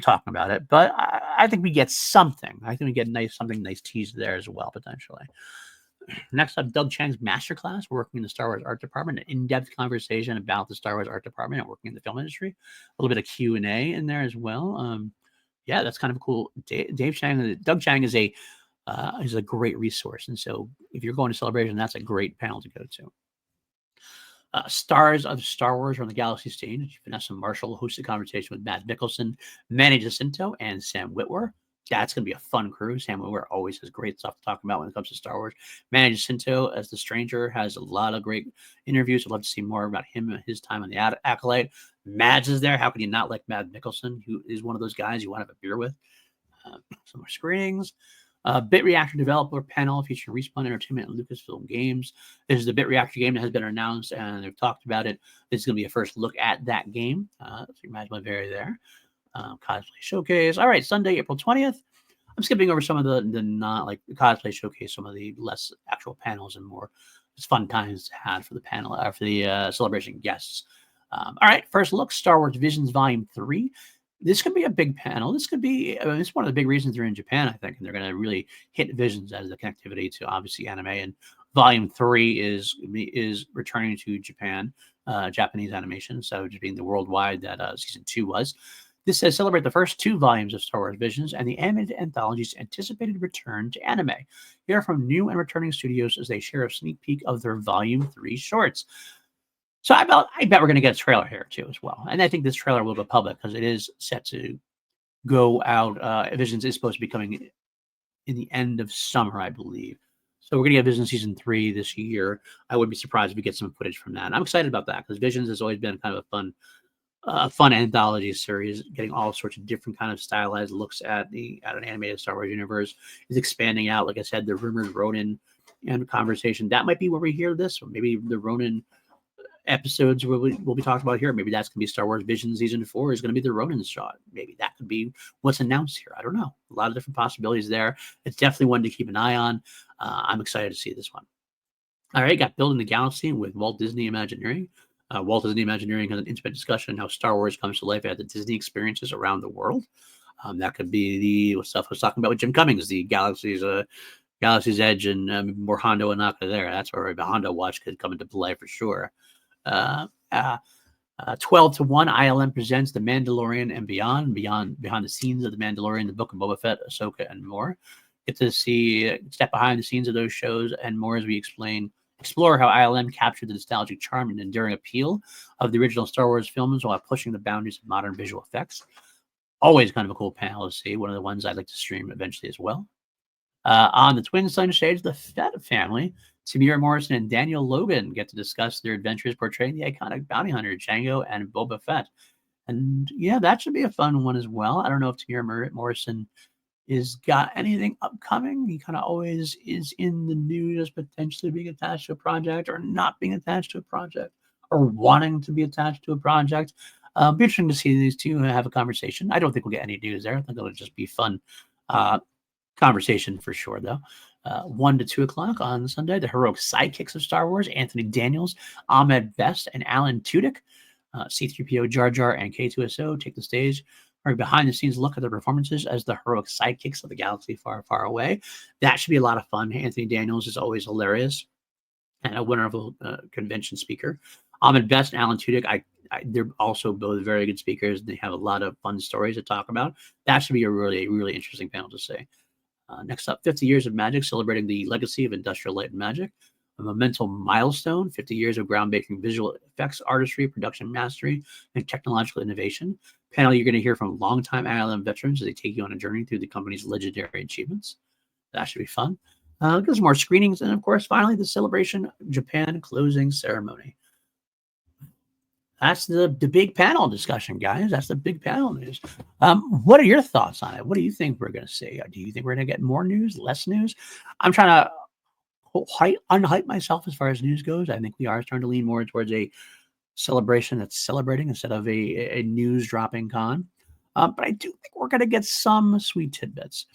talking about it. But I think we get something. I think we get something nice teased there as well, potentially. Next up, Doug Chang's masterclass, working in the Star Wars art department, an in-depth conversation about the Star Wars art department and working in the film industry. A little bit of Q&A in there as well. Yeah, that's kind of cool. Doug Chang is a great resource. And so if you're going to Celebration, that's a great panel to go to. Stars of Star Wars on the Galaxy stage. Vanessa Marshall hosted a conversation with Matt Nicholson, Manny Jacinto, and Sam Witwer. That's going to be a fun crew. Sam Witwer always has great stuff to talk about when it comes to Star Wars. Manny Jacinto, as the Stranger, has a lot of great interviews. I'd love to see more about him and his time on the Acolyte. Mads is there. How can you not like Matt Nicholson, who is one of those guys you want to have a beer with? Some more screenings. Bit Reactor developer panel featuring Respawn Entertainment and Lucasfilm Games. This is the Bit Reactor game that has been announced, and they've talked about it. This is going to be a first look at that game. So imagine my very there. Cosplay Showcase. All right, Sunday, April 20th. I'm skipping over some of the not like the Cosplay Showcase, some of the less actual panels and more just fun times to have for the panel, for the Celebration guests. All right, first look, Star Wars Visions Volume 3. this could be a big panel. This could be, I mean, it's one of the big reasons they're in Japan, I think, and they're going to really hit Visions as the connectivity to obviously anime. And Volume 3 is returning to Japan, Japanese animation, so just being the worldwide that Season 2 was. This says celebrate the first 2 volumes of Star Wars Visions and the animated anthology's anticipated return to anime. Hear from new and returning studios as they share a sneak peek of their Volume 3 shorts. So I bet we're going to get a trailer here too as well. And I think this trailer will go public because it is set to go out. Visions is supposed to be coming in the end of summer, I believe. So we're going to get Visions Season 3 this year. I wouldn't be surprised if we get some footage from that. And I'm excited about that because Visions has always been kind of a fun anthology series, getting all sorts of different kind of stylized looks at an animated Star Wars universe. Is expanding out. Like I said, the rumored Ronin and conversation, that might be where we hear this. Or maybe the Ronin episodes will be talked about here. Maybe that's going to be Star Wars Vision Season 4 is going to be the Ronin shot. Maybe that could be what's announced here. I don't know. A lot of different possibilities there. It's definitely one to keep an eye on. I'm excited to see this one. All right, got Building the Galaxy with Walt Disney Imagineering. Walt Disney Imagineering has an intimate discussion on how Star Wars comes to life at the Disney experiences around the world. That could be the stuff I was talking about with Jim Cummings, the Galaxy's Edge, and more Hondo and Naka there. That's where the Hondo watch could come into play for sure. 12 to 1, ILM presents The Mandalorian and Beyond behind the scenes of The Mandalorian, The Book of Boba Fett, Ahsoka, and more. Get to see step behind the scenes of those shows and more as we explore how ILM captured the nostalgic charm and enduring appeal of the original Star Wars films while pushing the boundaries of modern visual effects. Always kind of a cool panel to see. One of the ones I'd like to stream eventually as well. On the Twin Sun stage, the Fett family, Tamira Morrison and Daniel Logan, get to discuss their adventures portraying the iconic bounty hunter Jango and Boba Fett. And yeah, that should be a fun one as well. I don't know if Tamira Morrison is got anything upcoming. He kind of always is in the news as potentially being attached to a project or not being attached to a project or wanting to be attached to a project. Be interesting to see these two have a conversation. I don't think we'll get any news there. I think it'll just be fun conversation for sure, though. 1 to 2 o'clock on Sunday, the heroic sidekicks of Star Wars, Anthony Daniels, Ahmed Best, and Alan Tudyk. C-3PO, Jar Jar, and K2SO take the stage for a behind-the-scenes look at their performances as the heroic sidekicks of the galaxy far, far away. That should be a lot of fun. Anthony Daniels is always hilarious and a wonderful convention speaker. Ahmed Best and Alan Tudyk, they're also both very good speakers. They have a lot of fun stories to talk about. That should be a really, really interesting panel to see. Next up, 50 Years of Magic, celebrating the legacy of industrial light and magic. A monumental milestone, 50 years of groundbreaking visual effects, artistry, production mastery, and technological innovation. Panel, you're going to hear from longtime ILM veterans as they take you on a journey through the company's legendary achievements. That should be fun. Get some more screenings. And, of course, finally, the Celebration Japan closing ceremony. That's the big panel discussion, guys. That's the big panel news. What are your thoughts on it? What do you think we're going to see? Do you think we're going to get more news, less news? I'm trying to unhype myself as far as news goes. I think we are starting to lean more towards a celebration that's celebrating instead of a news dropping con. But I do think we're going to get some sweet tidbits.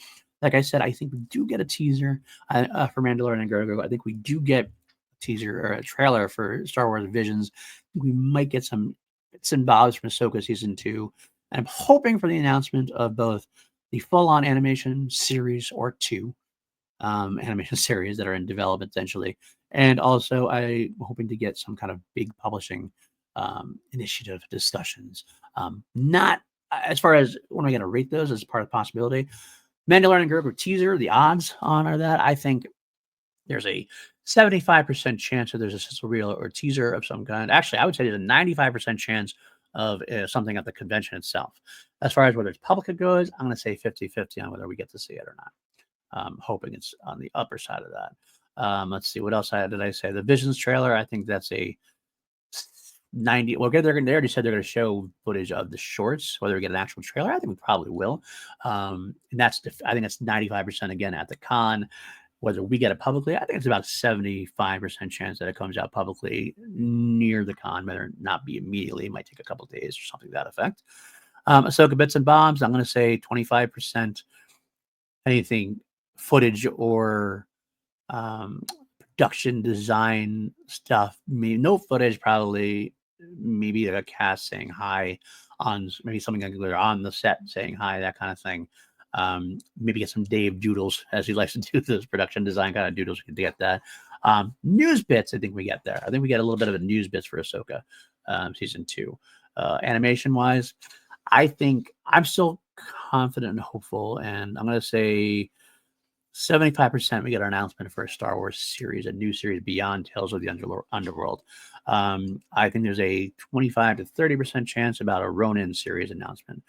Like I said, I think we do get a teaser for Mandalorian and Grogu. I think we do get a teaser or a trailer for Star Wars Visions. We might get some bits and bobs from Ahsoka Season 2. And I'm hoping for the announcement of both the full-on animation series or 2 animation series that are in development essentially. And also I'm hoping to get some kind of big publishing initiative discussions. Not as far as when am I going to rate those as part of the possibility. Mandalorian and Grogu teaser, the odds on are that I think there's a 75% chance that there's a sizzle reel or teaser of some kind. Actually, I would say there's a 95% chance of something at the convention itself. As far as whether it's public goes, I'm going to say 50-50 on whether we get to see it or not. Hoping it's on the upper side of that. Let's see, what else did I say? The Visions trailer, I think that's a 90. Well, they already said they're going to show footage of the shorts. Whether we get an actual trailer, I think we probably will. And I think that's 95% again at the con. Whether we get it publicly, I think it's about 75% chance that it comes out publicly near the con, whether not be immediately. It might take a couple of days or something to that effect. Ahsoka bits and bobs, I'm going to say 25%. Anything footage or production design stuff. No footage, probably maybe a cast saying hi on maybe something like on the set saying hi, that kind of thing. Maybe get some Dave doodles, as he likes to do, those production design kind of doodles. We can get that. News bits, I think we get there. I think we get a little bit of a news bits for Ahsoka season 2. Animation wise, I think I'm still confident and hopeful, and I'm going to say 75% we get our announcement for a Star Wars series, a new series beyond Tales of the Underworld. I think there's a 25 to 30% chance about a Ronin series announcement.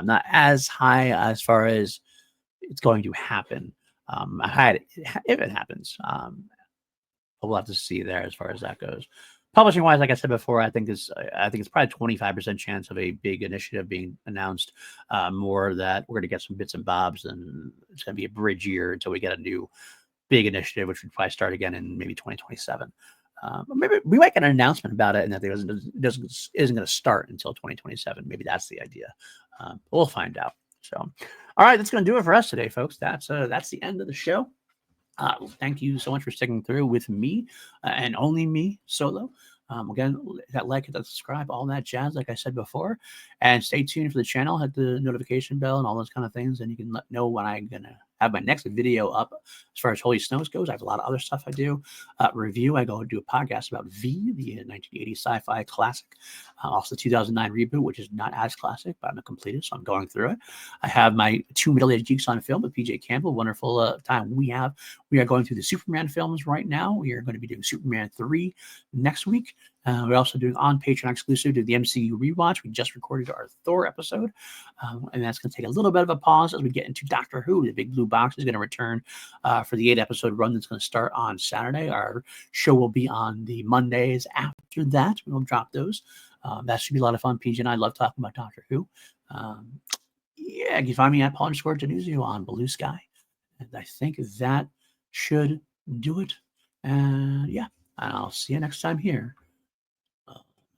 Not as high as far as it's going to happen. If it happens, we'll have to see there as far as that goes. Publishing wise, like I said before, I think it's probably 25% chance of a big initiative being announced. More that we're going to get some bits and bobs, and it's going to be a bridge year until we get a new big initiative, which would probably start again in maybe 2027. Maybe we might get an announcement about it, and that it isn't going to start until 2027. Maybe that's the idea. We'll find out. So, all right, that's going to do it for us today, folks. That's the end of the show. Thank you so much for sticking through with me and only me solo. Again, that like, hit that subscribe, all that jazz, like I said before, and stay tuned for the channel. Hit the notification bell and all those kind of things, and you can know when I'm gonna have my next video up. As far as Holy Snokes goes, I have a lot of other stuff I do. Review, I go do a podcast about V, the 1980 sci-fi classic. Also the 2009 reboot, which is not as classic, but I'm a completist, so I'm going through it. I have my 2 middle-aged geeks on film with PJ Campbell. Wonderful time we have. We are going through the Superman films right now. We are going to be doing Superman 3 next week. We're also doing on Patreon exclusive to the MCU rewatch. We just recorded our Thor episode, and that's going to take a little bit of a pause as we get into Doctor Who. The big blue box is going to return for the 8-episode run that's going to start on Saturday. Our show will be on the Mondays after that. We will drop those. That should be a lot of fun. PJ and I love talking about Doctor Who. Yeah, you can find me at Paul_Januzio on Blue Sky. And I think that should do it. Yeah, and I'll see you next time here.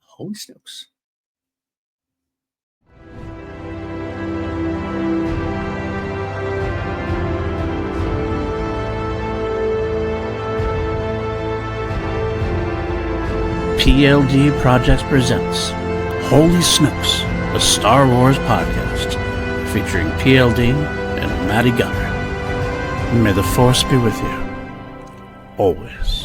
Holy Snokes. PLD Projects presents Holy Snokes, a Star Wars podcast featuring PLD and Matty Gunner. May the Force be with you, always.